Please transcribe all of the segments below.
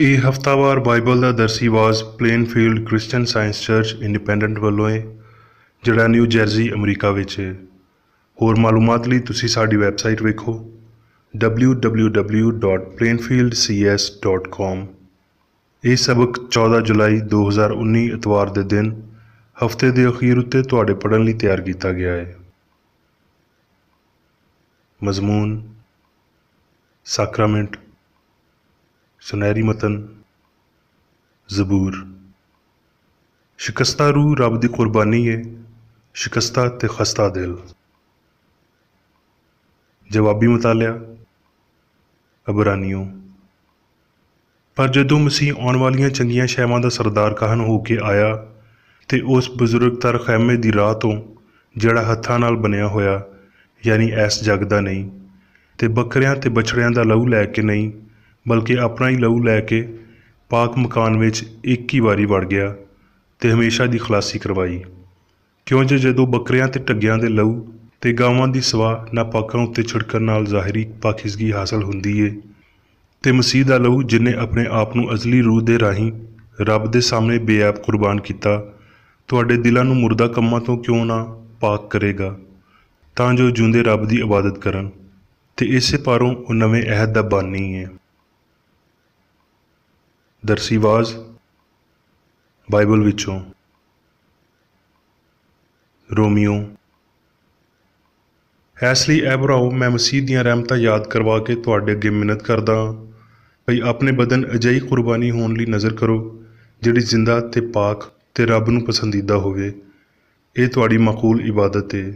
ਇਹ ਹਫ਼ਤਾਵਾਰ ਬਾਈਬਲ ਦਾ ਦਰਸੀ ਆਵਾਜ਼ ਪਲੇਨਫੀਲਡ Christian science church independent ਵੱਲੋਂ ਹੈ, ਜਿਹੜਾ ਨਿਊ ਜਰਜ਼ੀ ਅਮਰੀਕਾ ਵਿੱਚ ਹੈ। ਹੋਰ ਮਾਲੂਮਾਤ ਲਈ ਤੁਸੀਂ ਸਾਡੀ ਵੈਬਸਾਈਟ ਵੇਖੋ www.plainfieldcs.com। ਇਹ ਸਬਕ 14 ਜੁਲਾਈ 2019 ਇਤਵਾਰ ਦੇ ਦਿਨ ਹਫ਼ਤੇ ਦੇ ਅਖੀਰ ਉੱਤੇ ਤੁਹਾਡੇ ਪੜ੍ਹਨ ਲਈ ਤਿਆਰ ਕੀਤਾ ਗਿਆ ਹੈ। ਮਜ਼ਮੂਨ, ਸਾਕਰਾਮੈਂਟ, ਸੁਨਹਿਰੀ ਮਤਨ, ਜ਼ਬੂਰ। ਸ਼ਿਕਸਤਾ ਰੂਹ ਰੱਬ ਦੀ ਕੁਰਬਾਨੀ ਹੈ, ਸ਼ਿਕਸਤਾ ਤੇ ਖਸਤਾ ਦਿਲ। ਜਵਾਬੀ ਮਤਾਲਿਆ ਅਬਰਾਨੀਓ। ਪਰ ਜਦੋਂ ਮਸੀਹ ਆਉਣ ਵਾਲੀਆਂ ਚੰਗੀਆਂ ਸ਼ੈਵਾਂ ਦਾ ਸਰਦਾਰ ਕਾਹਨ ਹੋ ਕੇ ਆਇਆ ਤੇ ਉਸ ਬਜ਼ੁਰਗਤਰ ਖੈਮੇ ਦੀ ਰਾਹ ਤੋਂ, ਜਿਹੜਾ ਹੱਥਾਂ ਨਾਲ ਬਣਿਆ ਹੋਇਆ ਯਾਨੀ ਇਸ ਜੱਗ ਦਾ ਨਹੀਂ, ਤੇ ਬੱਕਰਿਆਂ ਤੇ ਬਛੜਿਆਂ ਦਾ ਲਹੂ ਲੈ ਕੇ ਨਹੀਂ ਬਲਕਿ ਆਪਣਾ ਹੀ ਲਹੂ ਲੈ ਕੇ ਪਾਕ ਮਕਾਨ ਵਿੱਚ ਇੱਕ ਹੀ ਵਾਰੀ ਵੜ ਗਿਆ ਤੇ ਹਮੇਸ਼ਾ ਦੀ ਖਲਾਸੀ ਕਰਵਾਈ। ਕਿਉਂਕਿ ਜਦੋਂ ਬੱਕਰਿਆਂ ਤੇ ਢੱਗਿਆਂ ਦੇ ਲਹੂ ਤੇ ਗਾਵਾਂ ਦੀ ਸਵਾਹ ਨਾਪਾਕਾਂ ਉੱਤੇ ਛਿੜਕਣ ਨਾਲ ਜ਼ਾਹਿਰੀ ਪਾਕਿਜ਼ਗੀ ਹਾਸਲ ਹੁੰਦੀ ਏ, ਤੇ ਮਸੀਹ ਦਾ ਲਹੂ ਜਿਨ੍ਹੇ ਆਪਣੇ ਆਪ ਨੂੰ ਅਜ਼ਲੀ ਰੂਹ ਦੇ ਰਾਹੀਂ ਰੱਬ ਦੇ ਸਾਹਮਣੇ ਬੇਅਬ ਕੁਰਬਾਨ ਕੀਤਾ, ਤੁਹਾਡੇ ਦਿਲਾਂ ਨੂੰ ਮੁਰਦਾ ਕੰਮਾਂ ਤੋਂ ਕਿਉਂ ਨਾ ਪਾਕ ਕਰੇਗਾ, ਤਾਂ ਜੋ ਜਿਉਂਦੇ ਰੱਬ ਦੀ ਇਬਾਦਤ ਕਰਨ, ਤੇ ਇਸੇ ਪਾਰੋਂ ਉਹ ਨਵੇਂ ਅਹਿਦ ਦਾ ਬਾਨੀ ਹੈ। ਦਰਸੀ ਆਵਾਜ਼ ਬਾਈਬਲ ਵਿੱਚੋਂ। ਰੋਮੀਓ। ਇਸ ਲਈ ਐ ਭਰਾਓ, ਮੈਂ ਮਸੀਹ ਦੀਆਂ ਰਹਿਮਤਾਂ ਯਾਦ ਕਰਵਾ ਕੇ ਤੁਹਾਡੇ ਅੱਗੇ ਮਿੰਨਤ ਕਰਦਾ ਹਾਂ ਭਈ ਆਪਣੇ ਬਦਨ ਅਜਿਹੀ ਕੁਰਬਾਨੀ ਹੋਣ ਲਈ ਨਜ਼ਰ ਕਰੋ ਜਿਹੜੀ ਜ਼ਿੰਦਾ ਤੇ ਪਾਕ ਤੇ ਰੱਬ ਨੂੰ ਪਸੰਦੀਦਾ ਹੋਵੇ। ਇਹ ਤੁਹਾਡੀ ਮਾਕੂਲ ਇਬਾਦਤ ਹੈ।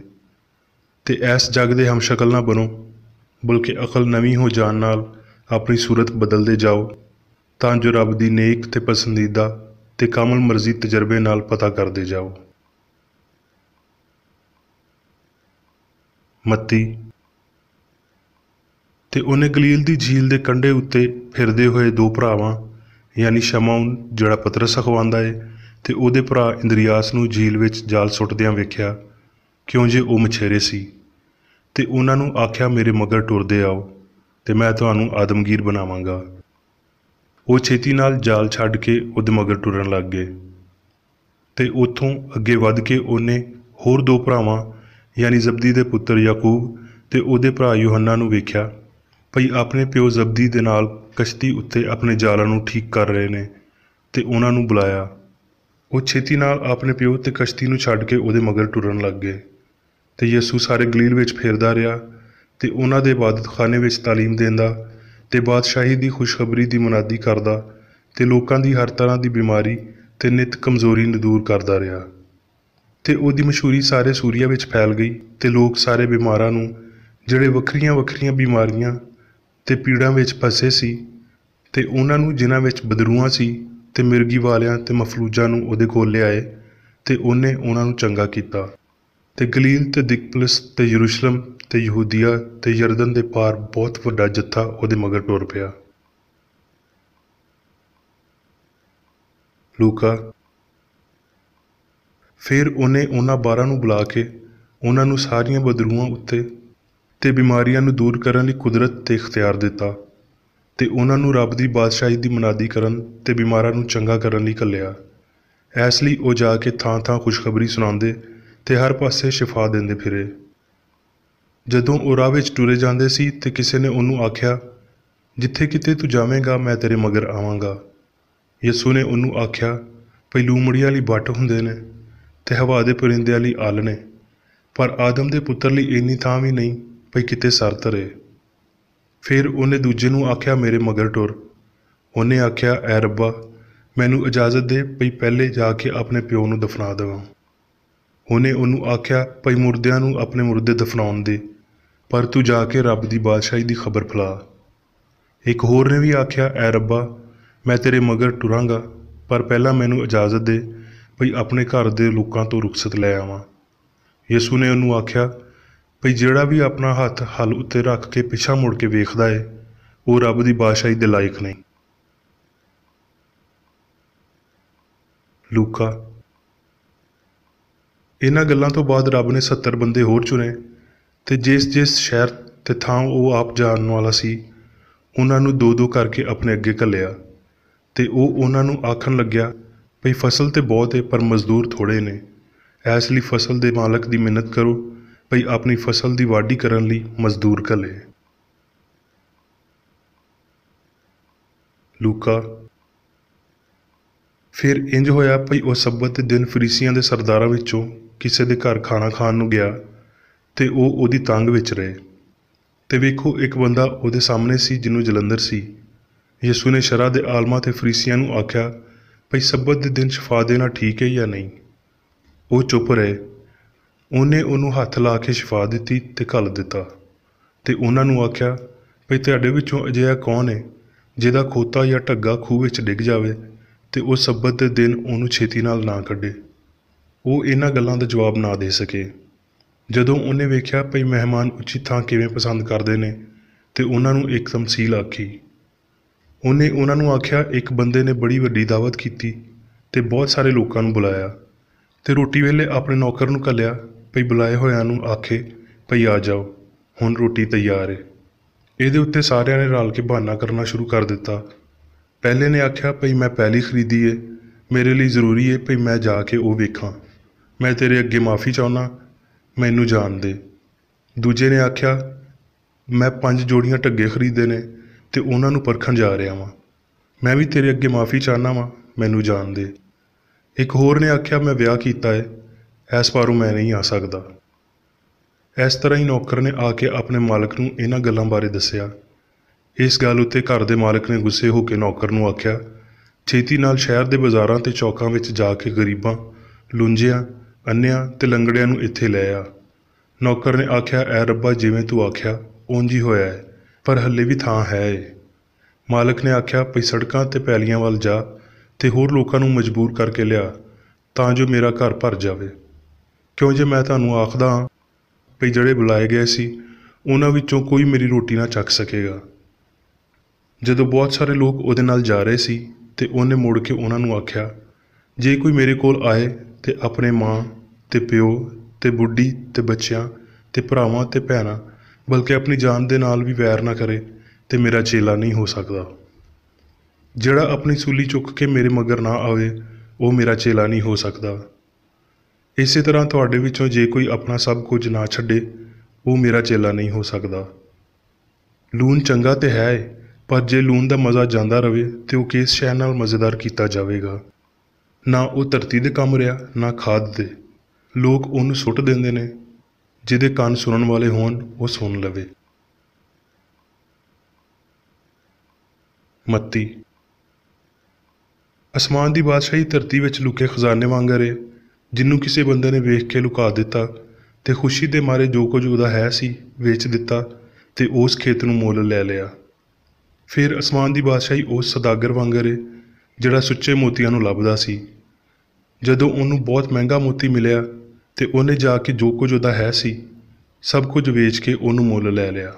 ਤੇ ਇਸ ਜੱਗ ਦੇ ਹਮਸ਼ਕਲ ਨਾ ਬਣੋ, ਬਲਕਿ ਅਕਲ ਨਵੀਂ ਹੋ ਜਾਣ ਨਾਲ ਆਪਣੀ ਸੂਰਤ ਬਦਲਦੇ ਜਾਓ, ਤਾਂ ਜੋ ਰੱਬ ਦੀ ਨੇਕ ਤੇ ਪਸੰਦੀਦਾ ਤੇ ਕਾਮਲ ਮਰਜ਼ੀ ਤਜਰਬੇ ਨਾਲ ਪਤਾ ਕਰਦੇ ਜਾਓ। ਮੱਤੀ। ਤੇ ਉਹਨੇ ਗਲੀਲ ਦੀ ਝੀਲ ਦੇ ਕੰਢੇ ਉੱਤੇ ਫਿਰਦੇ ਹੋਏ ਦੋ ਭਰਾਵਾਂ ਯਾਨੀ ਸ਼ਮਊਨ, ਜਿਹੜਾ ਪਤਰਸ ਅਖਵਾਉਂਦਾ ਏ, ਤੇ ਉਹਦੇ ਭਰਾ ਇੰਦਰੀਆਸ ਨੂੰ ਝੀਲ ਵਿੱਚ ਜਾਲ ਸੁੱਟਦਿਆਂ ਵੇਖਿਆ, ਕਿਉਂਜੇ ਉਹ ਮਛੇਰੇ ਸੀ, ਤੇ ਉਹਨਾਂ ਨੂੰ ਆਖਿਆ, ਮੇਰੇ ਮਗਰ ਟੁਰਦੇ ਆਓ ਤੇ ਮੈਂ ਤੁਹਾਨੂੰ ਆਦਮਗੀਰ ਬਣਾਵਾਂਗਾ। ਉਹ ਛੇਤੀ ਨਾਲ ਜਾਲ ਛੱਡ ਕੇ ਉਹਦੇ ਮਗਰ ਟੁਰਨ ਲੱਗ ਗਏ, ਤੇ ਉੱਥੋਂ ਅੱਗੇ ਵੱਧ ਕੇ ਉਹਨੇ ਹੋਰ ਦੋ ਭਰਾਵਾਂ ਯਾਨੀ ਜ਼ਬਦੀ ਦੇ ਪੁੱਤਰ ਯਾਕੂਬ ਤੇ ਉਹਦੇ ਭਰਾ ਯੂਹੰਨਾ ਨੂੰ ਵੇਖਿਆ ਭਈ ਆਪਣੇ ਪਿਓ ਜ਼ਬਦੀ ਦੇ ਨਾਲ ਕਸ਼ਤੀ ਉੱਤੇ ਆਪਣੇ ਜਾਲਾਂ ਨੂੰ ਠੀਕ ਕਰ ਰਹੇ ਨੇ, ਤੇ ਉਹਨਾਂ ਨੂੰ ਬੁਲਾਇਆ। ਉਹ ਛੇਤੀ ਨਾਲ ਆਪਣੇ ਪਿਓ ਤੇ ਕਸ਼ਤੀ ਨੂੰ ਛੱਡ ਕੇ ਉਹਦੇ ਮਗਰ ਟੁਰਨ ਲੱਗ ਗਏ। ਤੇ ਯਿਸੂ ਸਾਰੇ ਗਲੀਲ ਵਿੱਚ ਫੇਰਦਾ ਰਿਹਾ ਤੇ ਉਹਨਾਂ ਦੇ ਇਬਾਦਤਖਾਨੇ ਵਿੱਚ ਤਾਲੀਮ ਦਿੰਦਾ ਤੇ ਬਾਦਸ਼ਾਹੀ ਦੀ ਖੁਸ਼ਖਬਰੀ ਦੀ ਮੁਨਾਦੀ ਕਰਦਾ ਤੇ ਲੋਕਾਂ ਦੀ ਹਰ ਤਰ੍ਹਾਂ ਦੀ ਬਿਮਾਰੀ ਤੇ ਨਿੱਤ ਕਮਜ਼ੋਰੀ ਨੂੰ ਦੂਰ ਕਰਦਾ ਰਿਹਾ। ਤੇ ਉਹਦੀ ਮਸ਼ਹੂਰੀ ਸਾਰੇ ਸੂਰੀਆ ਵਿੱਚ ਫੈਲ ਗਈ, ਤੇ ਲੋਕ ਸਾਰੇ ਬਿਮਾਰਾਂ ਨੂੰ, ਜਿਹੜੇ ਵੱਖਰੀਆਂ ਵੱਖਰੀਆਂ ਬਿਮਾਰੀਆਂ ਤੇ ਪੀੜਾਂ ਵਿੱਚ ਫਸੇ ਸੀ, ਤੇ ਉਹਨਾਂ ਨੂੰ ਜਿਨ੍ਹਾਂ ਵਿੱਚ ਬਦਰੂਆਂ ਸੀ ਤੇ ਮਿਰਗੀ ਵਾਲਿਆਂ ਤੇ ਮਫਲੂਜਾਂ ਨੂੰ ਉਹਦੇ ਕੋਲ ਲਿਆਏ, ਤੇ ਉਹਨੇ ਉਹਨਾਂ ਨੂੰ ਚੰਗਾ ਕੀਤਾ। ਤੇ ਗਲੀਲ ਤੇ ਦਿਕਪੁਲਿਸ ਤੇ ਯਰੂਸ਼ਲਮ ਤੇ ਯਹੂਦੀਆ ਤੇ ਯਰਦਨ ਦੇ ਪਾਰ ਬਹੁਤ ਵੱਡਾ ਜੱਥਾ ਉਹਦੇ ਮਗਰ ਟੁਰ ਪਿਆ। ਲੂਕਾ। ਫਿਰ ਉਹਨੇ ਉਹਨਾਂ 12 ਨੂੰ ਬੁਲਾ ਕੇ ਉਹਨਾਂ ਨੂੰ ਸਾਰੀਆਂ ਬਦਰੂਆਂ ਉੱਤੇ ਤੇ ਬਿਮਾਰੀਆਂ ਨੂੰ ਦੂਰ ਕਰਨ ਲਈ ਕੁਦਰਤ ਤੇ ਇਖਤਿਆਰ ਦਿੱਤਾ, ਤੇ ਉਹਨਾਂ ਨੂੰ ਰੱਬ ਦੀ ਬਾਦਸ਼ਾਹੀ ਦੀ ਮੁਨਾਦੀ ਕਰਨ ਤੇ ਬਿਮਾਰਾਂ ਨੂੰ ਚੰਗਾ ਕਰਨ ਲਈ ਘੱਲਿਆ। ਇਸ ਲਈ ਉਹ ਜਾ ਕੇ ਥਾਂ ਥਾਂ ਖੁਸ਼ਖਬਰੀ ਸੁਣਾਉਂਦੇ ਤੇ ਹਰ ਪਾਸੇ ਸ਼ਿਫਾ ਦਿੰਦੇ ਫਿਰੇ। ਜਦੋਂ ਉਹ ਰਾਹ ਵਿੱਚ ਟੁਰੇ ਜਾਂਦੇ ਸੀ ਤੇ ਕਿਸੇ ਨੇ ਉਹਨੂੰ ਆਖਿਆ, ਜਿੱਥੇ ਕਿਤੇ ਤੂੰ ਜਾਵੇਂਗਾ ਮੈਂ ਤੇਰੇ ਮਗਰ ਆਵਾਂਗਾ। ਯਿਸੂ ਨੇ ਉਹਨੂੰ ਆਖਿਆ, ਭਈ ਲੂੰਮੜੀਆਂ ਲਈ ਵੱਟ ਹੁੰਦੇ ਨੇ ਤੇ ਹਵਾ ਦੇ ਪਰਿੰਦਿਆਂ ਲਈ ਆਲ ਨੇ, ਪਰ ਆਦਮ ਦੇ ਪੁੱਤਰ ਲਈ ਇੰਨੀ ਥਾਂ ਵੀ ਨਹੀਂ ਭਈ ਕਿਤੇ ਸਰ ਧਰੇ। ਫਿਰ ਉਹਨੇ ਦੂਜੇ ਨੂੰ ਆਖਿਆ, ਮੇਰੇ ਮਗਰ ਟੁਰ। ਉਹਨੇ ਆਖਿਆ, ਐ ਰੱਬਾ, ਮੈਨੂੰ ਇਜਾਜ਼ਤ ਦੇ ਭਈ ਪਹਿਲੇ ਜਾ ਕੇ ਆਪਣੇ ਪਿਓ ਨੂੰ ਦਫਨਾ ਦੇਵਾਂ। ਉਹਨੇ ਉਹਨੂੰ ਆਖਿਆ, ਭਈ ਮੁਰਦਿਆਂ ਨੂੰ ਆਪਣੇ ਮੁਰਦੇ ਦਫਨਾਉਣ ਦੇ, ਪਰ ਤੂੰ ਜਾ ਕੇ ਰੱਬ ਦੀ ਬਾਦਸ਼ਾਹੀ ਦੀ ਖਬਰ ਫੈਲਾ। ਇੱਕ ਹੋਰ ਨੇ ਵੀ ਆਖਿਆ, ਐ ਰੱਬਾ, ਮੈਂ ਤੇਰੇ ਮਗਰ ਟੁਰਾਂਗਾ, ਪਰ ਪਹਿਲਾਂ ਮੈਨੂੰ ਇਜਾਜ਼ਤ ਦੇ ਭਈ ਆਪਣੇ ਘਰ ਦੇ ਲੋਕਾਂ ਤੋਂ ਰੁਖਸਤ ਲੈ ਆਵਾਂ। ਯਿਸੂ ਨੇ ਉਹਨੂੰ ਆਖਿਆ, ਭਈ ਜਿਹੜਾ ਵੀ ਆਪਣਾ ਹੱਥ ਹਲ ਉੱਤੇ ਰੱਖ ਕੇ ਪਿੱਛਾ ਮੁੜ ਕੇ ਵੇਖਦਾ ਏ, ਉਹ ਰੱਬ ਦੀ ਬਾਦਸ਼ਾਹੀ ਦੇ ਲਾਇਕ ਨਹੀਂ। ਲੂਕਾ। ਇਹਨਾਂ ਗੱਲਾਂ ਤੋਂ ਬਾਅਦ ਰੱਬ ਨੇ 70 ਬੰਦੇ ਹੋਰ ਚੁਣੇ, ਤੇ ਜਿਸ ਸ਼ਹਿਰ ਤੇ ਥਾਂ ਉਹ ਆਪ ਜਾਣ ਵਾਲਾ ਸੀ, ਉਹਨਾਂ ਨੂੰ ਦੋ ਦੋ ਕਰਕੇ ਆਪਣੇ ਅੱਗੇ ਘੱਲਿਆ, ਤੇ ਉਹ ਉਹਨਾਂ ਨੂੰ ਆਖਣ ਲੱਗਿਆ ਭਈ ਫਸਲ ਤੇ ਬਹੁਤ ਹੈ ਪਰ ਮਜ਼ਦੂਰ ਥੋੜ੍ਹੇ ਨੇ। ਇਸ ਲਈ ਫਸਲ ਦੇ ਮਾਲਕ ਦੀ ਮਿੰਨਤ ਕਰੋ ਭਈ ਆਪਣੀ ਫਸਲ ਦੀ ਵਾਢੀ ਕਰਨ ਲਈ ਮਜ਼ਦੂਰ ਘੱਲੇ। ਲੂਕਾ। ਫਿਰ ਇੰਜ ਹੋਇਆ ਭਈ ਉਹ ਸੱਬਤ ਦੇ ਦਿਨ ਫਰੀਸੀਆਂ ਦੇ ਸਰਦਾਰਾਂ ਵਿੱਚੋਂ ਕਿਸੇ ਦੇ ਘਰ ਖਾਣਾ ਖਾਣ ਨੂੰ ਗਿਆ ਤੇ ਉਹ ਉਹਦੀ ਤੰਗ ਵਿੱਚ ਰਹੇ। ਤੇ ਵੇਖੋ, ਇੱਕ ਬੰਦਾ ਉਹਦੇ ਸਾਹਮਣੇ ਸੀ ਜਿਹਨੂੰ ਜਲੰਧਰ ਸੀ। ਯਿਸੂ ਨੇ ਸ਼ਰ੍ਹਾ ਦੇ ਆਲਮਾਂ ਤੇ ਫਰੀਸੀਆਂ ਨੂੰ ਆਖਿਆ ਭਈ ਸੱਬਤ ਦੇ ਦਿਨ ਸ਼ਿਫਾ ਦੇਣਾ ਠੀਕ ਹੈ ਜਾਂ ਨਹੀਂ। ਉਹ ਚੁੱਪ ਰਹੇ। ਉਹਨੇ ਉਹਨੂੰ ਹੱਥ ਲਾ ਕੇ ਸ਼ਿਫਾ ਦਿੱਤੀ ਤੇ ਘੱਲ ਦਿੱਤਾ। ਤੇ ਉਹਨਾਂ ਨੂੰ ਆਖਿਆ ਭਈ ਤੁਹਾਡੇ ਵਿੱਚੋਂ ਅਜਿਹਾ ਕੌਣ ਹੈ ਜਿਹਦਾ ਖੋਤਾ ਜਾਂ ਢੱਗਾ ਖੂਹ ਵਿੱਚ ਡਿੱਗ ਜਾਵੇ ਤੇ ਉਹ ਸੱਬਤ ਦੇ ਦਿਨ ਉਹਨੂੰ ਛੇਤੀ ਨਾਲ ਨਾ ਕੱਢੇ। ਉਹ ਇਹਨਾਂ ਗੱਲਾਂ ਦਾ ਜਵਾਬ ਨਾ ਦੇ ਸਕੇ। ਜਦੋਂ ਉਹਨੇ ਵੇਖਿਆ ਭਈ ਮਹਿਮਾਨ ਉੱਚੀ ਥਾਂ ਕਿਵੇਂ ਪਸੰਦ ਕਰਦੇ ਨੇ ਤੇ ਉਹਨਾਂ ਨੂੰ ਇੱਕ ਤਮਸੀਲ ਆਖੀ। ਉਹਨੇ ਉਹਨਾਂ ਨੂੰ ਆਖਿਆ, ਇੱਕ ਬੰਦੇ ਨੇ ਬੜੀ ਵੱਡੀ ਦਾਵਤ ਕੀਤੀ ਤੇ ਬਹੁਤ ਸਾਰੇ ਲੋਕਾਂ ਨੂੰ ਬੁਲਾਇਆ ਤੇ ਰੋਟੀ ਵੇਲੇ ਆਪਣੇ ਨੌਕਰ ਨੂੰ ਘੱਲਿਆ ਭਈ ਬੁਲਾਏ ਹੋਇਆਂ ਨੂੰ ਆਖੇ ਭਈ ਆ ਜਾਓ, ਹੁਣ ਰੋਟੀ ਤਿਆਰ ਹੈ। ਇਹਦੇ ਉੱਤੇ ਸਾਰਿਆਂ ਨੇ ਰਲ ਕੇ ਬਹਾਨਾ ਕਰਨਾ ਸ਼ੁਰੂ ਕਰ ਦਿੱਤਾ। ਪਹਿਲੇ ਨੇ ਆਖਿਆ ਭਈ ਮੈਂ ਪੈਲੀ ਖਰੀਦੀ ਏ, ਮੇਰੇ ਲਈ ਜ਼ਰੂਰੀ ਹੈ ਭਈ ਮੈਂ ਜਾ ਕੇ ਉਹ ਵੇਖਾਂ। ਮੈਂ ਤੇਰੇ ਅੱਗੇ ਮਾफ़ੀ ਚਾਹੁੰਦਾ, ਮੈਨੂੰ ਜਾਣ ਦੇ। ਦੂਜੇ ਨੇ ਆਖਿਆ ਮੈਂ 5 ਜੋੜੀਆਂ ਢੱਗੇ ਖਰੀਦੇ ਨੇ ਤੇ ਉਹਨਾਂ ਨੂੰ ਪਰਖਣ ਜਾ ਰਿਹਾ ਵਾਂ। ਮੈਂ ਵੀ ਤੇਰੇ ਅੱਗੇ ਮਾफ़ੀ ਚਾਹੁੰਦਾ ਵਾਂ, ਮੈਨੂੰ ਜਾਣ ਦੇ। ਇੱਕ ਹੋਰ ਨੇ ਆਖਿਆ ਮੈਂ ਵਿਆਹ ਕੀਤਾ ਹੈ, ਇਸ ਬਾਰੋਂ ਮੈਂ ਨਹੀਂ ਆ ਸਕਦਾ। ਇਸ ਤਰ੍ਹਾਂ ਹੀ ਨੌਕਰ ਨੇ ਆ ਕੇ ਆਪਣੇ ਮਾਲਕ ਨੂੰ ਇਹਨਾਂ ਗੱਲਾਂ ਬਾਰੇ ਦੱਸਿਆ। ਇਸ ਗੱਲ ਉੱਤੇ ਘਰ ਦੇ ਮਾਲਕ ਨੇ ਗੁੱਸੇ ਹੋ ਕੇ ਨੌਕਰ ਨੂੰ ਆਖਿਆ, ਛੇਤੀ ਨਾਲ ਸ਼ਹਿਰ ਦੇ ਬਾਜ਼ਾਰਾਂ ਤੇ ਚੌਕਾਂ ਵਿੱਚ ਜਾ ਕੇ ਗਰੀਬਾਂ, ਲੂੰਝਿਆਂ, ਅੰਨ੍ਹਿਆਂ ਤੇ ਲੰਗੜਿਆਂ ਨੂੰ ਇੱਥੇ ਲੈ ਆ। ਨੌਕਰ ਨੇ ਆਖਿਆ, ਐ ਰੱਬਾ, ਜਿਵੇਂ ਤੂੰ ਆਖਿਆ ਉਂਝ ਹੀ ਹੋਇਆ ਹੈ, ਪਰ ਹੱਲੇ ਵੀ ਥਾਂ ਹੈ ਏ। ਮਾਲਕ ਨੇ ਆਖਿਆ ਭਈ ਸੜਕਾਂ ਤੇ ਪੈਲੀਆਂ ਵੱਲ ਜਾ ਤੇ ਹੋਰ ਲੋਕਾਂ ਨੂੰ ਮਜਬੂਰ ਕਰਕੇ ਲਿਆ ਤਾਂ ਜੋ ਮੇਰਾ ਘਰ ਭਰ ਜਾਵੇ। ਕਿਉਂ ਜੇ ਮੈਂ ਤੁਹਾਨੂੰ ਆਖਦਾ ਹਾਂ ਭਈ ਜਿਹੜੇ ਬੁਲਾਏ ਗਏ ਸੀ ਉਹਨਾਂ ਵਿੱਚੋਂ ਕੋਈ ਮੇਰੀ ਰੋਟੀ ਨਾ ਚੱਖ ਸਕੇਗਾ। ਜਦੋਂ ਬਹੁਤ ਸਾਰੇ ਲੋਕ ਉਹਦੇ ਨਾਲ ਜਾ ਰਹੇ ਸੀ ਤੇ ਉਹਨੇ ਮੁੜ ਕੇ ਉਹਨਾਂ ਨੂੰ ਆਖਿਆ, ਜੇ ਕੋਈ ਮੇਰੇ ਕੋਲ ਆਏ ਤੇ ਆਪਣੇ ਮਾਂ ਤੇ ਪਿਓ ਤੇ ਬੁੱਢੀ ਤੇ ਬੱਚਿਆਂ ਤੇ ਭਰਾਵਾਂ ਤੇ ਭੈਣਾਂ, ਬਲਕਿ ਆਪਣੀ ਜਾਨ ਦੇ ਨਾਲ ਵੀ ਵੈਰ ਨਾ ਕਰੇ ਤੇ ਮੇਰਾ ਚੇਲਾ ਨਹੀਂ ਹੋ ਸਕਦਾ। ਜਿਹੜਾ ਆਪਣੀ ਸੂਲੀ ਚੁੱਕ ਕੇ ਮੇਰੇ ਮਗਰ ਨਾ ਆਵੇ ਉਹ ਮੇਰਾ ਚੇਲਾ ਨਹੀਂ ਹੋ ਸਕਦਾ। ਇਸੇ ਤਰ੍ਹਾਂ ਤੁਹਾਡੇ ਵਿੱਚੋਂ ਜੇ ਕੋਈ ਆਪਣਾ ਸਭ ਕੁਝ ਨਾ ਛੱਡੇ ਉਹ ਮੇਰਾ ਚੇਲਾ ਨਹੀਂ ਹੋ ਸਕਦਾ। ਲੂਣ ਚੰਗਾ ਤੇ ਹੈ, ਪਰ ਜੇ ਲੂਣ ਦਾ ਮਜ਼ਾ ਜਾਂਦਾ ਰਵੇ ਤੇ ਉਹ ਕਿਸ ਸ਼ੈ ਨਾਲ ਮਜ਼ੇਦਾਰ ਕੀਤਾ ਜਾਵੇਗਾ। ਨਾ ਉਹ ਧਰਤੀ ਦੇ ਕੰਮ ਰਿਹਾ, ਨਾ ਖਾਦ ਦੇ। ਲੋਕ ਉਹਨੂੰ ਸੁੱਟ ਦਿੰਦੇ ਨੇ। ਜਿਹਦੇ ਕੰਨ ਸੁਣਨ ਵਾਲੇ ਹੋਣ ਉਹ ਸੁਣ ਲਵੇ। ਮੱਤੀ। ਅਸਮਾਨ ਦੀ ਬਾਦਸ਼ਾਹੀ ਧਰਤੀ ਵਿੱਚ ਲੁਕੇ ਖਜ਼ਾਨੇ ਵਾਂਗਰ ਏ, ਜਿਹਨੂੰ ਕਿਸੇ ਬੰਦੇ ਨੇ ਵੇਖ ਕੇ ਲੁਕਾ ਦਿੱਤਾ ਤੇ ਖੁਸ਼ੀ ਦੇ ਮਾਰੇ ਜੋ ਕੁਝ ਉਹਦਾ ਹੈ ਸੀ ਵੇਚ ਦਿੱਤਾ ਤੇ ਉਸ ਖੇਤ ਨੂੰ ਮੁੱਲ ਲੈ ਲਿਆ। ਫਿਰ ਅਸਮਾਨ ਦੀ ਬਾਦਸ਼ਾਹੀ ਉਸ ਸੌਦਾਗਰ ਵਾਂਗਰ ਏ ਜਿਹੜਾ ਸੁੱਚੇ ਮੋਤੀਆਂ ਨੂੰ ਲੱਭਦਾ ਸੀ। ਜਦੋਂ ਉਹਨੂੰ ਬਹੁਤ ਮਹਿੰਗਾ ਮੋਤੀ ਮਿਲਿਆ ਤੇ ਉਹਨੇ ਜਾ ਕੇ ਜੋ ਕੁਝ ਉਹਦਾ ਹੈ ਸੀ ਸਭ ਕੁਝ ਵੇਚ ਕੇ ਉਹਨੂੰ ਮੁੱਲ ਲੈ ਲਿਆ।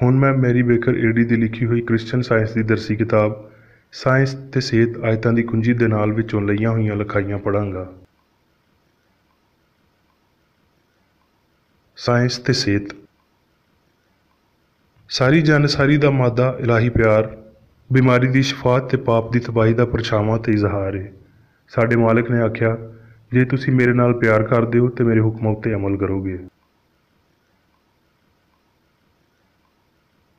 ਹੁਣ ਮੈਂ ਮੈਰੀ ਬੇਕਰ ਏਡੀ ਦੀ ਲਿਖੀ ਹੋਈ ਕ੍ਰਿਸਚਨ ਸਾਇੰਸ ਦੀ ਦਰਸੀ ਕਿਤਾਬ ਸਾਇੰਸ ਤੇ ਸਿਹਤ ਆਇਤਾਂ ਦੀ ਕੁੰਜੀ ਦੇ ਨਾਲ ਵਿੱਚੋਂ ਲਈਆਂ ਹੋਈਆਂ ਲਿਖਾਈਆਂ ਪੜ੍ਹਾਂਗਾ। ਸਾਇੰਸ ਤੇ ਸਿਹਤ। ਸਾਰੀ ਜਾਣਸਾਰੀ ਦਾ ਮਾਦਾ ਇਲਾਹੀ ਪਿਆਰ, ਬਿਮਾਰੀ ਦੀ ਸ਼ਿਫਾ ਤੇ ਪਾਪ ਦੀ ਤਬਾਹੀ ਦਾ ਪਰਛਾਵਾਂ ਤੇ ਇਜ਼ਹਾਰ ਹੈ। ਸਾਡੇ ਮਾਲਕ ਨੇ ਆਖਿਆ, ਜੇ ਤੁਸੀਂ ਮੇਰੇ ਨਾਲ ਪਿਆਰ ਕਰਦੇ ਹੋ ਤੇ ਮੇਰੇ ਹੁਕਮਾਂ ਉੱਤੇ ਅਮਲ ਕਰੋਗੇ।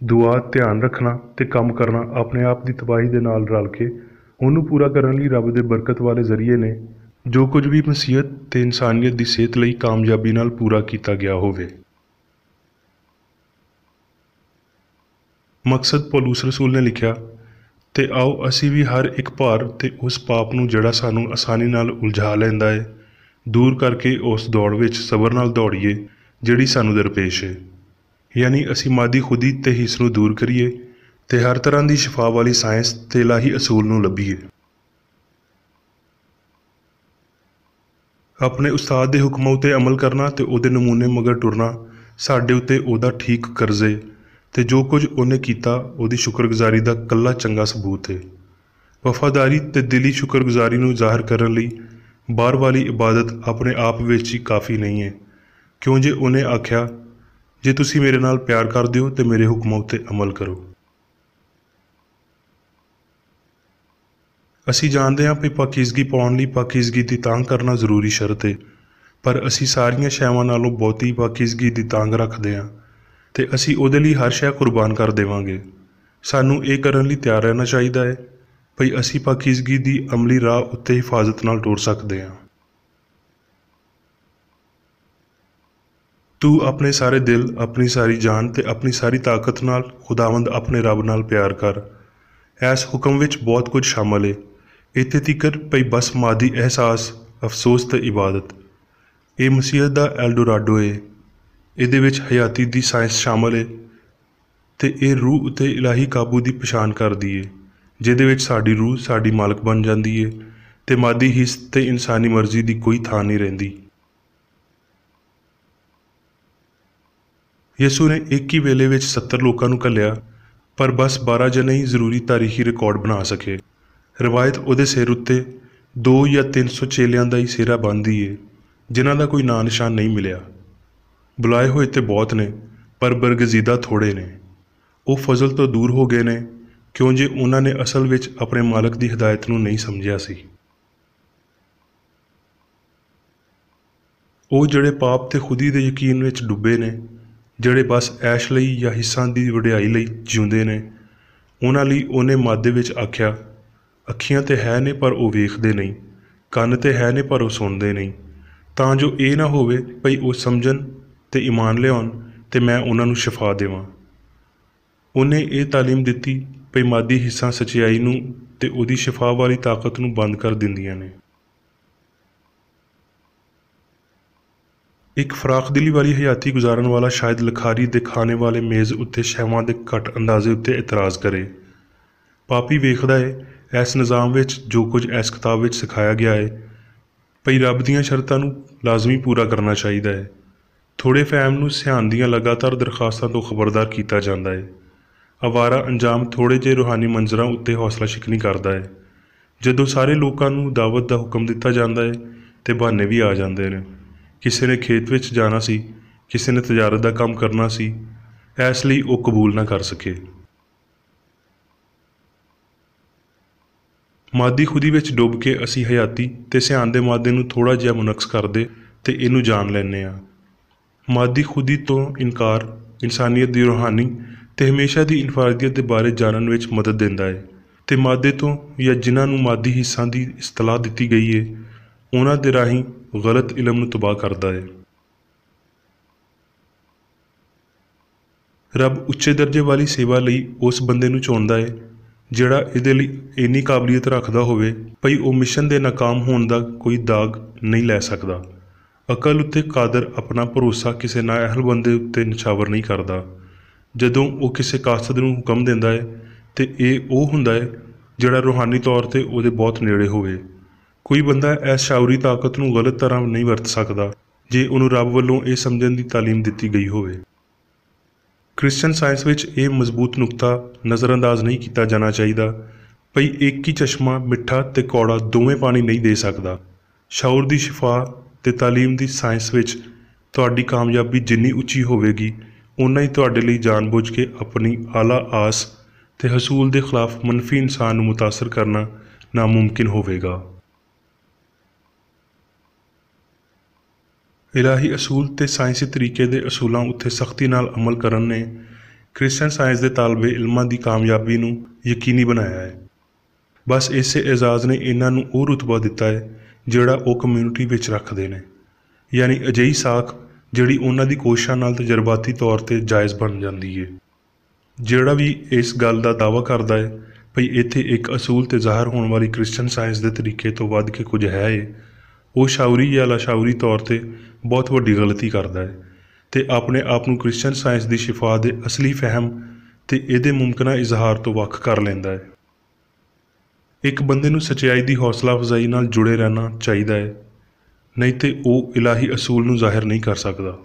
ਦੁਆ, ਧਿਆਨ ਰੱਖਣਾ ਤੇ ਕੰਮ ਕਰਨਾ ਆਪਣੇ ਆਪ ਦੀ ਤਬਾਹੀ ਦੇ ਨਾਲ ਰਲ ਕੇ ਉਹਨੂੰ ਪੂਰਾ ਕਰਨ ਲਈ ਰੱਬ ਦੇ ਬਰਕਤ ਵਾਲੇ ਜ਼ਰੀਏ ਨੇ ਜੋ ਕੁਝ ਵੀ ਮਸੀਹਤ ਤੇ ਇਨਸਾਨੀਅਤ ਦੀ ਸਿਹਤ ਲਈ ਕਾਮਯਾਬੀ ਨਾਲ ਪੂਰਾ ਕੀਤਾ ਗਿਆ ਹੋਵੇ। ਮਕਸਦ ਪੌਲੁਸ ਰਸੂਲ ਨੇ ਲਿਖਿਆ, ਤੇ ਆਓ ਅਸੀਂ ਵੀ ਹਰ ਇੱਕ ਭਾਰ ਤੇ ਉਸ ਪਾਪ ਨੂੰ ਜਿਹੜਾ ਸਾਨੂੰ ਆਸਾਨੀ ਨਾਲ ਉਲਝਾ ਲੈਂਦਾ ਹੈ ਦੂਰ ਕਰਕੇ ਉਸ ਦੌੜ ਵਿੱਚ ਸਬਰ ਨਾਲ ਦੌੜੀਏ ਜਿਹੜੀ ਸਾਨੂੰ ਦਰਪੇਸ਼ ਹੈ। ਯਾਨੀ ਅਸੀਂ ਮਾਦੀ ਖੁਦੀ ਤੇ ਹਿੱਸ ਨੂੰ ਦੂਰ ਕਰੀਏ ਤੇ ਹਰ ਤਰ੍ਹਾਂ ਦੀ ਸ਼ਿਫਾ ਵਾਲੀ ਸਾਇੰਸ ਤੇ ਇਲਾਹੀ ਅਸੂਲ ਨੂੰ ਲੱਭੀਏ। ਆਪਣੇ ਉਸਤਾਦ ਦੇ ਹੁਕਮਾਂ ਉੱਤੇ ਅਮਲ ਕਰਨਾ ਤੇ ਉਹਦੇ ਨਮੂਨੇ ਮਗਰ ਟੁਰਨਾ ਸਾਡੇ ਉੱਤੇ ਉਹਦਾ ਠੀਕ ਕਰਜ਼ੇ ਤੇ ਜੋ ਕੁਝ ਉਹਨੇ ਕੀਤਾ ਉਹਦੀ ਸ਼ੁਕਰਗੁਜ਼ਾਰੀ ਦਾ ਇਕੱਲਾ ਚੰਗਾ ਸਬੂਤ ਹੈ। ਵਫਾਦਾਰੀ ਤੇ ਦਿਲੀ ਸ਼ੁਕਰਗੁਜ਼ਾਰੀ ਨੂੰ ਜ਼ਾਹਰ ਕਰਨ ਲਈ ਬਾਹਰ ਵਾਲੀ ਇਬਾਦਤ ਆਪਣੇ ਆਪ ਵਿੱਚ ਹੀ ਕਾਫੀ ਨਹੀਂ ਹੈ, ਕਿਉਂ ਜੇ ਉਹਨੇ ਆਖਿਆ, ਜੇ ਤੁਸੀਂ ਮੇਰੇ ਨਾਲ ਪਿਆਰ ਕਰਦੇ ਹੋ ਤੇ ਮੇਰੇ ਹੁਕਮਾਂ ਉੱਤੇ ਅਮਲ ਕਰੋ। ਅਸੀਂ ਜਾਣਦੇ ਹਾਂ ਕਿ ਪਾਕੀਜ਼ਗੀ ਪਾਉਣ ਲਈ ਪਾਕੀਜ਼ਗੀ ਦੀ ਤਾਂਘ ਕਰਨਾ ਜ਼ਰੂਰੀ ਸ਼ਰਤ ਹੈ, ਪਰ ਅਸੀਂ ਸਾਰੀਆਂ ਸ਼ੈਵਾਂ ਨਾਲੋਂ ਬਹੁਤੀ ਪਾਕੀਜ਼ਗੀ ਦੀ ਤਾਂਘ ਰੱਖਦੇ ਹਾਂ ਤੇ ਅਸੀਂ ਉਹਦੇ ਲਈ ਹਰ ਸ਼ੈ ਕੁਰਬਾਨ ਕਰ ਦੇਵਾਂਗੇ। ਸਾਨੂੰ ਇਹ ਕਰਨ ਲਈ ਤਿਆਰ ਰਹਿਣਾ ਚਾਹੀਦਾ ਹੈ ਭਈ ਅਸੀਂ ਪਾਕੀਜ਼ਗੀ ਦੀ ਅਮਲੀ ਰਾਹ ਉੱਤੇ ਹਿਫਾਜ਼ਤ ਨਾਲ ਟੁਰ ਸਕਦੇ ਹਾਂ। ਤੂੰ ਆਪਣੇ ਸਾਰੇ ਦਿਲ, ਆਪਣੀ ਸਾਰੀ ਜਾਨ ਤੇ ਆਪਣੀ ਸਾਰੀ ਤਾਕਤ ਨਾਲ ਖੁਦਾਵੰਦ ਆਪਣੇ ਰੱਬ ਨਾਲ ਪਿਆਰ ਕਰ। ਇਸ ਹੁਕਮ ਵਿੱਚ ਬਹੁਤ ਕੁਝ ਸ਼ਾਮਲ ਹੈ, ਇੱਥੇ ਤੀਕਰ ਭਈ ਬਸ ਮਾਦੀ ਅਹਿਸਾਸ, ਅਫਸੋਸ ਤੇ ਇਬਾਦਤ। ਇਹ ਮਸੀਹਤ ਦਾ ਐਲਡੋਰਾਡੋ ਹੈ। ਇਹਦੇ ਵਿੱਚ ਹਯਾਤੀ ਦੀ ਸਾਇੰਸ ਸ਼ਾਮਲ ਹੈ ਤੇ ਇਹ ਰੂਹ ਉੱਤੇ ਇਲਾਹੀ ਕਾਬੂ ਦੀ ਪਛਾਣ ਕਰਦੀ ਹੈ, ਜਿਹਦੇ ਵਿੱਚ ਸਾਡੀ ਰੂਹ ਸਾਡੀ ਮਾਲਕ ਬਣ ਜਾਂਦੀ ਹੈ ਤੇ ਮਾਦੀ ਹਿੱਸ ਤੇ ਇਨਸਾਨੀ ਮਰਜ਼ੀ ਦੀ ਕੋਈ ਥਾਂ ਨਹੀਂ ਰਹਿੰਦੀ। ਯਿਸੂ ਨੇ ਇੱਕ ਹੀ ਵੇਲੇ ਵਿੱਚ 70 ਲੋਕਾਂ ਨੂੰ ਘੱਲਿਆ, ਪਰ ਬਸ 12 ਜਣੇ ਹੀ ਜ਼ਰੂਰੀ ਤਾਰੀਖੀ ਰਿਕਾਰਡ ਬਣਾ ਸਕੇ। ਰਵਾਇਤ ਉਹਦੇ ਸਿਰ ਉੱਤੇ 2 ਜਾਂ 300 ਚੇਲਿਆਂ ਦਾ ਹੀ ਸਿਹਰਾ ਬੰਨ੍ਹਦੀ ਏ, ਜਿਨ੍ਹਾਂ ਦਾ ਕੋਈ ਨਾਂ ਨਿਸ਼ਾਨ ਨਹੀਂ ਮਿਲਿਆ। ਬੁਲਾਏ ਹੋਏ ਤੇ ਬਹੁਤ ਨੇ, ਪਰ ਬਰਗਜ਼ੀਦਾ ਥੋੜ੍ਹੇ ਨੇ। ਉਹ ਫਜ਼ਲ ਤੋਂ ਦੂਰ ਹੋ ਗਏ ਨੇ, ਕਿਉਂ ਜੇ ਉਹਨਾਂ ਨੇ ਅਸਲ ਵਿੱਚ ਆਪਣੇ ਮਾਲਕ ਦੀ ਹਦਾਇਤ ਨੂੰ ਨਹੀਂ ਸਮਝਿਆ ਸੀ। ਉਹ ਜਿਹੜੇ ਪਾਪ ਤੇ ਖੁਦੀ ਦੇ ਯਕੀਨ ਵਿੱਚ ਡੁੱਬੇ ਨੇ, ਜਿਹੜੇ ਬਸ ਐਸ਼ ਲਈ ਜਾਂ ਹਿੱਸਾਂ ਦੀ ਵਡਿਆਈ ਲਈ ਜਿਉਂਦੇ ਨੇ, ਉਹਨਾਂ ਲਈ ਉਹਨੇ ਮਾਦੇ ਵਿੱਚ ਆਖਿਆ, ਅੱਖੀਆਂ ਤੇ ਹੈ ਨੇ ਪਰ ਉਹ ਵੇਖਦੇ ਨਹੀਂ, ਕੰਨ ਤੇ ਹੈ ਨੇ ਪਰ ਉਹ ਸੁਣਦੇ ਨਹੀਂ, ਤਾਂ ਜੋ ਇਹ ਨਾ ਹੋਵੇ ਭਈ ਉਹ ਸਮਝਣ ਤੇ ਈਮਾਨ ਲਿਆਉਣ ਤੇ ਮੈਂ ਉਹਨਾਂ ਨੂੰ ਸ਼ਿਫਾ ਦੇਵਾਂ। ਉਹਨੇ ਇਹ ਤਾਲੀਮ ਦਿੱਤੀ ਭਈ ਮਾਦੀ ਹਿੱਸਾਂ ਸੱਚਾਈ ਨੂੰ ਤੇ ਉਹਦੀ ਸ਼ਿਫਾ ਵਾਲੀ ਤਾਕਤ ਨੂੰ ਬੰਦ ਕਰ ਦਿੰਦੀਆਂ ਨੇ। ਇੱਕ ਫਰਾਖਦਿਲੀ ਵਾਲੀ ਹਯਾਤੀ ਗੁਜ਼ਾਰਨ ਵਾਲਾ ਸ਼ਾਇਦ ਲਖਾਰੀ ਦੇ ਖਾਣੇ ਵਾਲੇ ਮੇਜ਼ ਉੱਤੇ ਸ਼ੈਵਾਂ ਦੇ ਘੱਟ ਅੰਦਾਜ਼ੇ ਉੱਤੇ ਇਤਰਾਜ਼ ਕਰੇ। ਪਾਪੀ ਵੇਖਦਾ ਹੈ ਇਸ ਨਿਜ਼ਾਮ ਵਿੱਚ ਜੋ ਕੁਝ ਇਸ ਕਿਤਾਬ ਵਿੱਚ ਸਿਖਾਇਆ ਗਿਆ ਹੈ ਭਈ ਰੱਬ ਦੀਆਂ ਸ਼ਰਤਾਂ ਨੂੰ ਲਾਜ਼ਮੀ ਪੂਰਾ ਕਰਨਾ ਚਾਹੀਦਾ ਹੈ। ਥੋੜ੍ਹੇ ਫਹਿਮ ਨੂੰ ਸਿਆਣ ਦੀਆਂ ਲਗਾਤਾਰ ਦਰਖਾਸਤਾਂ ਤੋਂ ਖਬਰਦਾਰ ਕੀਤਾ ਜਾਂਦਾ ਹੈ। ਅਵਾਰਾ ਅੰਜਾਮ ਥੋੜ੍ਹੇ ਜਿਹੇ ਰੂਹਾਨੀ ਮੰਜ਼ਰਾਂ ਉੱਤੇ ਹੌਸਲਾ ਸ਼ਿਕਨੀ ਕਰਦਾ ਹੈ। ਜਦੋਂ ਸਾਰੇ ਲੋਕਾਂ ਨੂੰ ਦਾਵਤ ਦਾ ਹੁਕਮ ਦਿੱਤਾ ਜਾਂਦਾ ਹੈ ਤੇ ਬਹਾਨੇ ਵੀ ਆ ਜਾਂਦੇ ਨੇ। ਕਿਸੇ ਨੇ ਖੇਤ ਵਿੱਚ ਜਾਣਾ ਸੀ, ਕਿਸੇ ਨੇ ਤਜਾਰਤ ਦਾ ਕੰਮ ਕਰਨਾ ਸੀ, ਇਸ ਲਈ ਉਹ ਕਬੂਲ ਨਾ ਕਰ ਸਕੇ। ਮਾਦੀ ਖੁਦੀ ਵਿੱਚ ਡੁੱਬ ਕੇ ਅਸੀਂ ਹਯਾਤੀ ਤੇ ਸਿਆਣ ਦੇ ਮਾਦੇ ਨੂੰ ਥੋੜ੍ਹਾ ਜਿਹਾ ਮੁਨਕਸ ਕਰਦੇ ਤੇ ਇਹਨੂੰ ਜਾਣ ਲੈਂਦੇ ਹਾਂ। ਮਾਦੀ ਖੁਦੀ ਤੋਂ ਇਨਕਾਰ ਇਨਸਾਨੀਅਤ ਦੀ ਰੂਹਾਨੀ ਤੇ ਹਮੇਸ਼ਾ ਦੀ ਇਨਫਰਾਦੀਅਤ ਦੇ ਬਾਰੇ ਜਾਣਨ ਵਿੱਚ ਮਦਦ ਦਿੰਦਾ ਹੈ, ਤੇ ਮਾਦੇ ਤੋਂ ਜਾਂ ਜਿਨ੍ਹਾਂ ਨੂੰ ਮਾਦੀ ਹਿੱਸਾਂ ਦੀ ਇਸਤਲਾਹ ਦਿੱਤੀ ਗਈ ਹੈ ਉਹਨਾਂ ਦੇ ਰਾਹੀਂ ਗਲਤ ਇਲਮ ਨੂੰ ਤਬਾਹ ਕਰਦਾ ਹੈ। ਰੱਬ ਉੱਚੇ ਦਰਜੇ ਵਾਲੀ ਸੇਵਾ ਲਈ ਉਸ ਬੰਦੇ ਨੂੰ ਚੁਣਦਾ ਹੈ ਜਿਹੜਾ ਇਹਦੇ ਲਈ ਇੰਨੀ ਕਾਬਲੀਅਤ ਰੱਖਦਾ ਹੋਵੇ ਭਈ ਉਹ ਮਿਸ਼ਨ ਦੇ ਨਾਕਾਮ ਹੋਣ ਦਾ ਕੋਈ ਦਾਗ ਨਹੀਂ ਲੈ ਸਕਦਾ। ਅਕਲ ਉੱਤੇ ਕਾਦਰ ਆਪਣਾ ਭਰੋਸਾ ਕਿਸੇ ਨਾਅਹਿਲ ਬੰਦੇ ਉੱਤੇ ਨਿਛਾਵਰ ਨਹੀਂ ਕਰਦਾ। ਜਦੋਂ ਉਹ ਕਿਸੇ ਕਾਸਦ ਨੂੰ ਹੁਕਮ ਦਿੰਦਾ ਹੈ ਤੇ ਇਹ ਉਹ ਹੁੰਦਾ ਹੈ ਜਿਹੜਾ ਰੂਹਾਨੀ ਤੌਰ ਤੇ ਉਹਦੇ ਬਹੁਤ ਨੇੜੇ ਹੋਵੇ। ਕੋਈ ਬੰਦਾ ਇਸ ਸ਼ਾਉਰੀ ਤਾਕਤ ਨੂੰ ਗਲਤ ਤਰ੍ਹਾਂ ਨਹੀਂ ਵਰਤ ਸਕਦਾ ਜੇ ਉਹਨੂੰ ਰੱਬ ਵੱਲੋਂ ਇਹ ਸਮਝਣ ਦੀ ਤਾਲੀਮ ਦਿੱਤੀ ਗਈ ਹੋਵੇ। ਕ੍ਰਿਸਚਨ ਸਾਇੰਸ ਵਿੱਚ ਇਹ ਮਜ਼ਬੂਤ ਨੁਕਤਾ ਨਜ਼ਰਅੰਦਾਜ਼ ਨਹੀਂ ਕੀਤਾ ਜਾਣਾ ਚਾਹੀਦਾ ਭਈ ਇੱਕ ਹੀ ਚਸ਼ਮਾ ਮਿੱਠਾ ਤੇ ਕੌੜਾ ਦੋਵੇਂ ਪਾਣੀ ਨਹੀਂ ਦੇ ਸਕਦਾ। ਸ਼ਾਉਰ ਦੀ ਸ਼ਿਫਾ ਤੇ ਤਾਲੀਮ ਦੀ ਸਾਇੰਸ ਵਿੱਚ ਤੁਹਾਡੀ ਕਾਮਯਾਬੀ ਜਿੰਨੀ ਉੱਚੀ ਹੋਵੇਗੀ, ਓਨਾ ਹੀ ਤੁਹਾਡੇ ਲਈ ਜਾਣਬੁੱਝ ਕੇ ਆਪਣੀ ਆਲਾ ਆਸ ਤੇ ਹਸੂਲ ਦੇ ਖਿਲਾਫ ਮਨਫੀ ਇਨਸਾਨ ਨੂੰ ਮੁਤਾਸਰ ਕਰਨਾ ਨਾਮੁਮਕਿਨ ਹੋਵੇਗਾ। ਇਲਾਹੀ ਅਸੂਲ ਤੇ ਸਾਇੰਸੀ ਤਰੀਕੇ ਦੇ ਅਸੂਲਾਂ ਉੱਤੇ ਸਖਤੀ ਨਾਲ ਅਮਲ ਕਰਨ ਨੇ ਕ੍ਰਿਸਚਨ ਸਾਇੰਸ ਦੇ ਤਾਲਬੇ ਇਲਮਾਂ ਦੀ ਕਾਮਯਾਬੀ ਨੂੰ ਯਕੀਨੀ ਬਣਾਇਆ ਹੈ। ਬਸ ਇਸੇ ਇਜਾਜ਼ ਨੇ ਇਹਨਾਂ ਨੂੰ ਉਹ ਰੁਤਬਾ ਦਿੱਤਾ ਹੈ ਜਿਹੜਾ ਉਹ ਕਮਿਊਨਿਟੀ ਵਿੱਚ ਰੱਖਦੇ ਨੇ, ਯਾਨੀ ਅਜਿਹੀ ਸਾਖ ਜਿਹੜੀ ਉਹਨਾਂ ਦੀ ਕੋਸ਼ਿਸ਼ਾਂ ਨਾਲ ਤਜਰਬਾਤੀ ਤੌਰ ਤੇ ਜਾਇਜ਼ ਬਣ ਜਾਂਦੀ ਹੈ। ਜਿਹੜਾ ਵੀ ਇਸ ਗੱਲ ਦਾ ਦਾਅਵਾ ਕਰਦਾ ਹੈ ਭਈ ਇੱਥੇ ਇੱਕ ਅਸੂਲ ਤੇ ਜ਼ਾਹਰ ਹੋਣ ਵਾਲੀ ਕ੍ਰਿਸਚਨ ਸਾਇੰਸ ਦੇ ਤਰੀਕੇ ਤੋਂ ਵੱਧ ਕੇ ਕੁਝ ਹੈ, ਉਹ ਸ਼ਾਉਰੀ ਜਾਂ ਲਾਸ਼ਾਉਰੀ ਤੌਰ ਤੇ ਬਹੁਤ ਵੱਡੀ ਗਲਤੀ ਕਰਦਾ ਹੈ ਤੇ ਆਪਣੇ ਆਪ ਨੂੰ ਕ੍ਰਿਸਚਨ ਸਾਇੰਸ ਦੀ ਸ਼ਿਫਾ ਦੇ ਅਸਲੀ ਫਹਿਮ ਤੇ ਇਹਦੇ ਮੁਮਕਿਨਾ ਇਜ਼ਹਾਰ ਤੋਂ ਵੱਖ ਕਰ ਲੈਂਦਾ ਹੈ। ਇੱਕ ਬੰਦੇ ਨੂੰ ਸੱਚਾਈ ਦੀ ਹੌਸਲਾ ਅਫਜ਼ਾਈ ਨਾਲ ਜੁੜੇ ਰਹਿਣਾ ਚਾਹੀਦਾ ਹੈ, ਨਹੀਂ ਤੇ ਉਹ ਇਲਾਹੀ ਅਸੂਲ ਨੂੰ ਜ਼ਾਹਿਰ ਨਹੀਂ ਕਰ ਸਕਦਾ।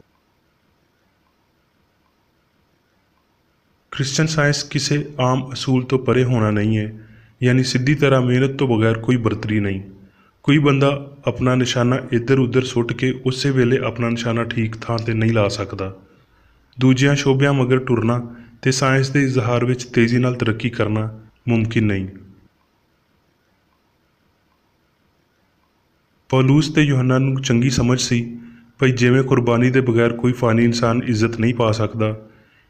ਕ੍ਰਿਸਚਨ ਸਾਇੰਸ ਕਿਸੇ ਆਮ ਅਸੂਲ ਤੋਂ ਪਰੇ ਹੋਣਾ ਨਹੀਂ ਹੈ, ਯਾਨੀ ਸਿੱਧੀ ਤਰ੍ਹਾਂ ਮਿਹਨਤ ਤੋਂ ਬਗੈਰ ਕੋਈ ਬਰਤਰੀ ਨਹੀਂ। ਕੋਈ ਬੰਦਾ ਆਪਣਾ ਨਿਸ਼ਾਨਾ ਇੱਧਰ ਉੱਧਰ ਸੁੱਟ ਕੇ ਉਸੇ ਵੇਲੇ ਆਪਣਾ ਨਿਸ਼ਾਨਾ ਠੀਕ ਥਾਂ 'ਤੇ ਨਹੀਂ ਲਾ ਸਕਦਾ। ਦੂਜਿਆਂ ਸ਼ੋਭਿਆਂ ਮਗਰ ਟੁਰਨਾ ਤੇ ਸਾਇੰਸ ਦੇ ਇਜ਼ਹਾਰ ਵਿੱਚ ਤੇਜ਼ੀ ਨਾਲ ਤਰੱਕੀ ਕਰਨਾ ਮੁਮਕਿਨ ਨਹੀਂ। ਪੌਲੁਸ ਤੇ ਯੂਹੰਨਾ ਨੂੰ ਚੰਗੀ ਸਮਝ ਸੀ ਭਈ ਜਿਵੇਂ ਕੁਰਬਾਨੀ ਦੇ ਬਗੈਰ ਕੋਈ ਫਾਨੀ ਇਨਸਾਨ ਇੱਜ਼ਤ ਨਹੀਂ ਪਾ ਸਕਦਾ,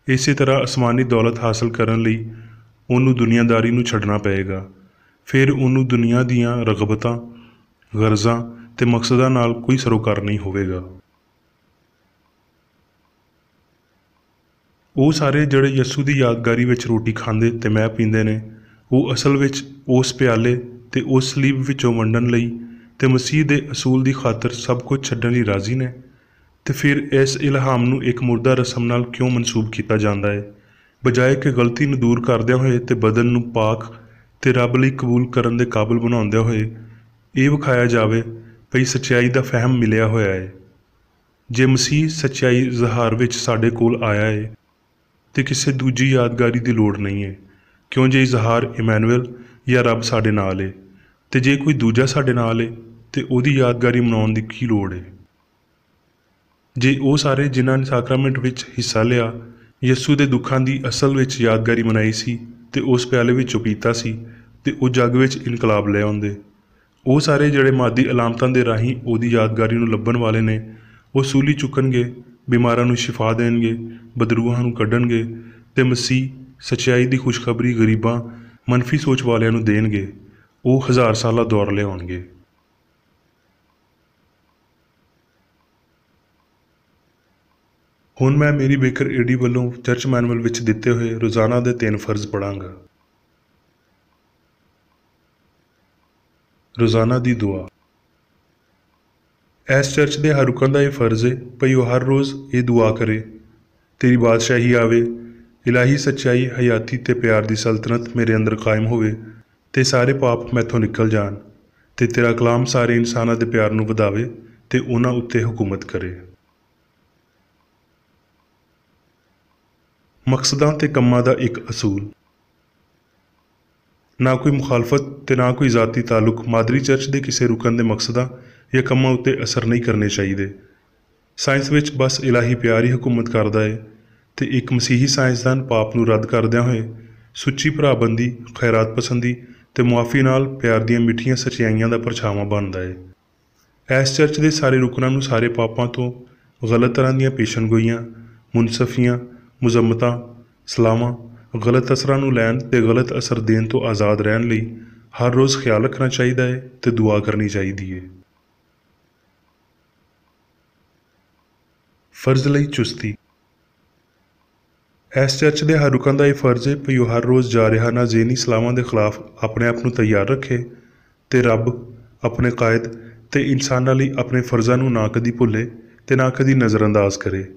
ਇਸੇ ਤਰ੍ਹਾਂ ਅਸਮਾਨੀ ਦੌਲਤ ਹਾਸਲ ਕਰਨ ਲਈ ਉਹਨੂੰ ਦੁਨੀਆਦਾਰੀ ਨੂੰ ਛੱਡਣਾ ਪਏਗਾ। ਫਿਰ ਉਹਨੂੰ ਦੁਨੀਆ ਦੀਆਂ ਰਗਬਤਾਂ, ਗਰਜ਼ਾਂ ਤੇ ਮਕਸਦਾਂ ਨਾਲ ਕੋਈ ਸਰੋਕਾਰ ਨਹੀਂ ਹੋਵੇਗਾ। ਉਹ ਸਾਰੇ ਜਿਹੜੇ ਯਿਸੂ ਦੀ ਯਾਦਗਾਰੀ ਵਿੱਚ ਰੋਟੀ ਖਾਂਦੇ ਤੇ ਮੈਅ ਪੀਂਦੇ ਨੇ, ਉਹ ਅਸਲ ਵਿੱਚ ਉਸ ਪਿਆਲੇ ਤੇ ਉਸ ਸਲੀਬ ਵਿੱਚੋਂ ਵੰਡਣ ਲਈ ਤੇ ਮਸੀਹ ਦੇ ਅਸੂਲ ਦੀ ਖਾਤਰ ਸਭ ਕੁਝ ਛੱਡਣ ਲਈ ਰਾਜ਼ੀ ਨੇ। ਤੇ ਫਿਰ ਇਸ ਇਲਹਾਮ ਨੂੰ ਇੱਕ ਮੁਰਦਾ ਰਸਮ ਨਾਲ ਕਿਉਂ ਮਨਸੂਬ ਕੀਤਾ ਜਾਂਦਾ ਹੈ, ਬਜਾਏ ਕਿ ਗਲਤੀ ਨੂੰ ਦੂਰ ਕਰਦਿਆਂ ਹੋਏ ਤੇ ਬਦਨ ਨੂੰ ਪਾਕ ਤੇ ਰੱਬ ਲਈ ਕਬੂਲ ਕਰਨ ਦੇ ਕਾਬਲ ਬਣਾਉਂਦਿਆਂ ਹੋਏ ਇਹ ਵਿਖਾਇਆ ਜਾਵੇ ਭਈ ਸੱਚਾਈ ਦਾ ਫਹਿਮ ਮਿਲਿਆ ਹੋਇਆ ਹੈ। ਜੇ ਮਸੀਹ ਸੱਚਾਈ ਇਜ਼ਹਾਰ ਵਿੱਚ ਸਾਡੇ ਕੋਲ ਆਇਆ ਹੈ ਤੇ ਕਿਸੇ ਦੂਜੀ ਯਾਦਗਾਰੀ ਦੀ ਲੋੜ ਨਹੀਂ ਹੈ, ਕਿਉਂ ਜੇ ਇਜ਼ਹਾਰ ਇਮੈਨੂਅਲ ਜਾਂ ਰੱਬ ਸਾਡੇ ਨਾਲ ਹੈ, ਤੇ ਜੇ ਕੋਈ ਦੂਜਾ ਸਾਡੇ ਨਾਲ ਹੈ ਤੇ ਉਹਦੀ ਯਾਦਗਾਰੀ ਮਨਾਉਣ ਦੀ ਕੀ ਲੋੜ ਹੈ। ਜੇ ਉਹ ਸਾਰੇ ਜਿਨ੍ਹਾਂ ਨੇ ਸਾਕਰਾਮੈਂਟ ਵਿੱਚ ਹਿੱਸਾ ਲਿਆ ਯਿਸੂ ਦੇ ਦੁੱਖਾਂ ਦੀ ਅਸਲ ਵਿੱਚ ਯਾਦਗਾਰੀ ਮਨਾਈ ਸੀ ਤੇ ਉਸ ਪਿਆਲੇ ਵਿੱਚੋਂ ਪੀਤਾ ਸੀ ਤੇ ਉਹ ਜੱਗ ਵਿੱਚ ਇਨਕਲਾਬ ਲੈ ਆਉਂਦੇ, ਉਹ ਸਾਰੇ ਜਿਹੜੇ ਮਾਦੀ ਅਲਾਮਤਾਂ ਦੇ ਰਾਹੀਂ ਉਹਦੀ ਯਾਦਗਾਰੀ ਨੂੰ ਲੱਭਣ ਵਾਲੇ ਨੇ, ਉਹ ਸੂਲੀ ਚੁੱਕਣਗੇ, ਬਿਮਾਰਾਂ ਨੂੰ ਸ਼ਿਫਾ ਦੇਣਗੇ, ਬਦਰੂਹਾਂ ਨੂੰ ਕੱਢਣਗੇ ਤੇ ਮਸੀਹ ਸੱਚਾਈ ਦੀ ਖੁਸ਼ਖਬਰੀ ਗਰੀਬਾਂ, ਮਨਫੀ ਸੋਚ ਵਾਲਿਆਂ ਨੂੰ ਦੇਣਗੇ। ਉਹ 1000 ਸਾਲਾ ਦੌਰ ਲਿਆਉਣਗੇ। ਹੁਣ ਮੈਂ ਮੇਰੀ ਬੇਕਰ ਏਡੀ ਵੱਲੋਂ ਚਰਚ ਮੈਨੂਅਲ ਵਿੱਚ ਦਿੱਤੇ ਹੋਏ ਰੋਜ਼ਾਨਾ ਦੇ 3 ਫਰਜ਼ ਪੜ੍ਹਾਂਗਾ। ਰੋਜ਼ਾਨਾ ਦੀ ਦੁਆ। ਇਸ ਚਰਚ ਦੇ ਹਰ ਰੁਕਨ ਦਾ ਇਹ ਫਰਜ਼ ਹੈ ਭਈ ਉਹ ਹਰ ਰੋਜ਼ ਇਹ ਦੁਆ ਕਰੇ, ਤੇਰੀ ਬਾਦਸ਼ਾਹੀ ਆਵੇ, ਇਲਾਹੀ ਸੱਚਾਈ, ਹਯਾਤੀ ਤੇ ਪਿਆਰ ਦੀ ਸਲਤਨਤ ਮੇਰੇ ਅੰਦਰ ਕਾਇਮ ਹੋਵੇ ਤੇ ਸਾਰੇ ਪਾਪ ਮੈਥੋਂ ਨਿਕਲ ਜਾਣ ਤੇ ਤੇਰਾ ਕਲਾਮ ਸਾਰੇ ਇਨਸਾਨਾਂ ਦੇ ਪਿਆਰ ਨੂੰ ਵਧਾਵੇ ਤੇ ਉਹਨਾਂ ਉੱਤੇ ਹੁਕੂਮਤ ਕਰੇ। ਮਕਸਦਾਂ ਤੇ ਕੰਮਾਂ ਦਾ ਇੱਕ ਅਸੂਲ। ਨਾ ਕੋਈ ਮੁਖਾਲਫਤ ਤੇ ਨਾ ਕੋਈ ਜ਼ਾਤੀ ਤਾਲੁਕ ਮਾਦਰੀ ਚਰਚ ਦੇ ਕਿਸੇ ਰੁਕਨ ਦੇ ਮਕਸਦਾਂ ਜਾਂ ਕੰਮਾਂ ਉੱਤੇ ਅਸਰ ਨਹੀਂ ਕਰਨੇ ਚਾਹੀਦੇ। ਸਾਇੰਸ ਵਿੱਚ ਬਸ ਇਲਾਹੀ ਪਿਆਰ ਹੀ ਹੁਕੂਮਤ ਕਰਦਾ ਹੈ ਤੇ ਇੱਕ ਮਸੀਹੀ ਸਾਇੰਸਦਾਨ ਪਾਪ ਨੂੰ ਰੱਦ ਕਰਦਿਆਂ ਹੋਏ ਸੁੱਚੀ ਭਰਾਬੰਦੀ, ਖੈਰਾਤ ਪਸੰਦੀ ਤੇ ਮੁਆਫੀ ਨਾਲ ਪਿਆਰ ਦੀਆਂ ਮਿੱਠੀਆਂ ਸੱਚਾਈਆਂ ਦਾ ਪਰਛਾਵਾਂ ਬਣਦਾ ਹੈ। ਇਸ ਚਰਚ ਦੇ ਸਾਰੇ ਰੁਕਨਾਂ ਨੂੰ ਸਾਰੇ ਪਾਪਾਂ ਤੋਂ, ਗਲਤ ਤਰ੍ਹਾਂ ਦੀਆਂ ਪੇਸ਼ਨਗੋਈਆਂ, ਮੁਨਸਫੀਆਂ, ਮੁਜ਼ੰਮਤਾਂ, ਸਲਾਹਾਂ, ਗਲਤ ਅਸਰਾਂ ਨੂੰ ਲੈਣ ਤੇ ਗਲਤ ਅਸਰ ਦੇਣ ਤੋਂ ਆਜ਼ਾਦ ਰਹਿਣ ਲਈ ਹਰ ਰੋਜ਼ ਖਿਆਲ ਰੱਖਣਾ ਚਾਹੀਦਾ ਹੈ ਤੇ ਦੁਆ ਕਰਨੀ ਚਾਹੀਦੀ ਹੈ। ਫਰਜ਼ ਲਈ ਚੁਸਤੀ। ਇਸ ਚਰਚ ਦੇ ਹਰ ਰੁਕਨ ਦਾ ਇਹ ਫਰਜ਼ ਹੈ ਕਿ ਉਹ ਹਰ ਰੋਜ਼ ਜਾਰਿਹਾਨਾ ਜ਼ੇਨੀ ਸਲਾਹਾਂ ਦੇ ਖਿਲਾਫ ਆਪਣੇ ਆਪ ਨੂੰ ਤਿਆਰ ਰੱਖੇ ਤੇ ਰੱਬ, ਆਪਣੇ ਕਾਇਦ ਤੇ ਇਨਸਾਨਾਂ ਲਈ ਆਪਣੇ ਫਰਜ਼ਾਂ ਨੂੰ ਨਾ ਕਦੀ ਭੁੱਲੇ ਤੇ ਨਾ ਕਦੀ ਨਜ਼ਰਅੰਦਾਜ਼ ਕਰੇ।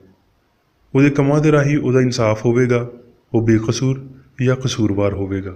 ਉਹਦੇ ਕੰਮਾਂ ਦੇ ਰਾਹੀਂ ਉਹਦਾ ਇਨਸਾਫ ਹੋਵੇਗਾ, ਉਹ ਬੇਕਸੂਰ ਜਾਂ ਕਸੂਰਵਾਰ ਹੋਵੇਗਾ।